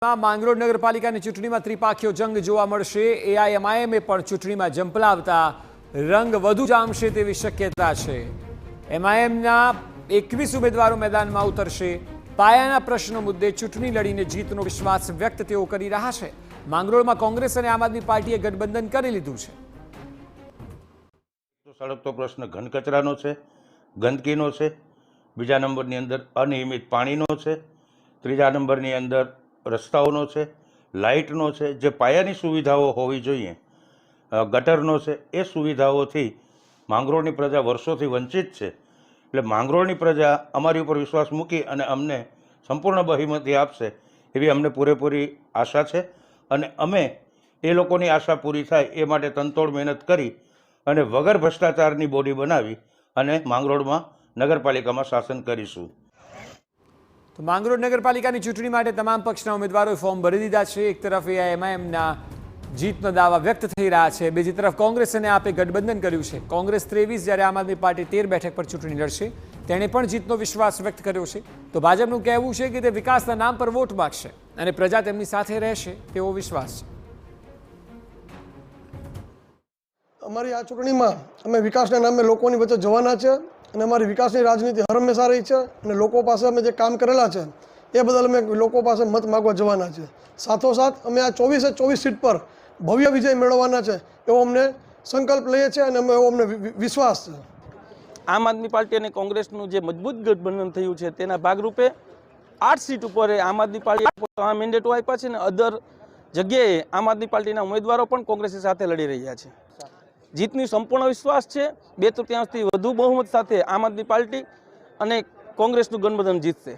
માંગરોળ નગરપાલિકાની ચૂંટણીમાં ત્રિપાખીયો જંગ જોવા મળશે। એઆઈએમઆઈએમે પણ ચૂંટણીમાં ઝંપલાવતા રંગ વધુ જામશે તેવી શક્યતા છે। એમઆઈએમના 21 ઉમેદવારો મેદાનમાં ઉતરશે। પાયાના પ્રશ્નો મુદ્દે ચૂંટણી લડીને જીતનો વિશ્વાસ વ્યક્ત તેઓ કરી રહ્યા છે। માંગરોળમાં કોંગ્રેસ અને આમ આદમી પાર્ટીએ ગઠબંધન કરી લીધું છે। સળગતો પ્રશ્ન ઘન કચરાનો છે, ગંદકીનો છે, બીજા નંબરની અંદર અનિયમિત પાણીનો છે, ત્રીજા નંબરની અંદર રસ્તાઓનો છે, લાઇટનો છે, જે પાયાની સુવિધાઓ હોવી જોઈએ, ગટરનો છે, એ સુવિધાઓથી માંગરોળની પ્રજા વર્ષોથી વંચિત છે। એટલે માંગરોળની પ્રજા અમારી ઉપર વિશ્વાસ મૂકી અને અમને સંપૂર્ણ બહુમતી આપશે એવી અમને પૂરેપૂરી આશા છે અને અમે એ લોકોની આશા પૂરી થાય એ માટે તનતોડ મહેનત કરી અને વગર ભ્રષ્ટાચારની બોડી બનાવી અને માંગરોળમાં નગરપાલિકામાં શાસન કરીશું। તો માંગરોળ નગરપાલિકાની ચૂંટણી માટે તમામ પક્ષના ઉમેદવારોએ ફોર્મ ભરી દીધા છે। એક તરફ એઆઈએમઆઈએમના જીતનો દાવા વ્યક્ત થઈ રહ્યા છે, બીજી તરફ કોંગ્રેસ અને આપે ગઠબંધન કર્યું છે। કોંગ્રેસ 23 જ્યારે આમ આદમી પાર્ટી 13 બેઠક પર ચૂંટણી લડશે। તેણે પણ જીતનો વિશ્વાસ વ્યક્ત કર્યો છે। તો ભાજપનું કહેવું છે કે તે વિકાસના નામ પર વોટ માગશે અને પ્રજા તેમની સાથે રહેશે તેવો વિશ્વાસ છે। અમારી આ ચૂંટણીમાં અમે વિકાસના નામે લોકોની વચ્ચે જવાના છે અને અમારી વિકાસની રાજનીતિ હંમેશા રહી છે અને લોકો પાસે અમે જે કામ કરેલા છે એ બદલ અમે લોકો પાસે મત માગવા જવાના છે। સાથોસાથ અમે આ 24 સીટ પર ભવ્ય વિજય મેળવવાના છે એવો અમને સંકલ્પ લઈએ છીએ અને એવો અમને વિશ્વાસ છે। આમ આદમી પાર્ટી અને કોંગ્રેસનું જે મજબૂત ગઠબંધન થયું છે તેના ભાગરૂપે 8 સીટ ઉપર આમ આદમી પાર્ટી મેન્ડેટો આપ્યા છે અને અધર જગ્યાએ આમ આદમી પાર્ટીના ઉમેદવારો પણ કોંગ્રેસ સાથે લડી રહ્યા છે। જીતની સંપૂર્ણ વિશ્વાસ છે। 2/3થી વધુ બહુમત સાથે આમ આદમી પાર્ટી અને કોંગ્રેસનું ગઠબંધન જીતશે।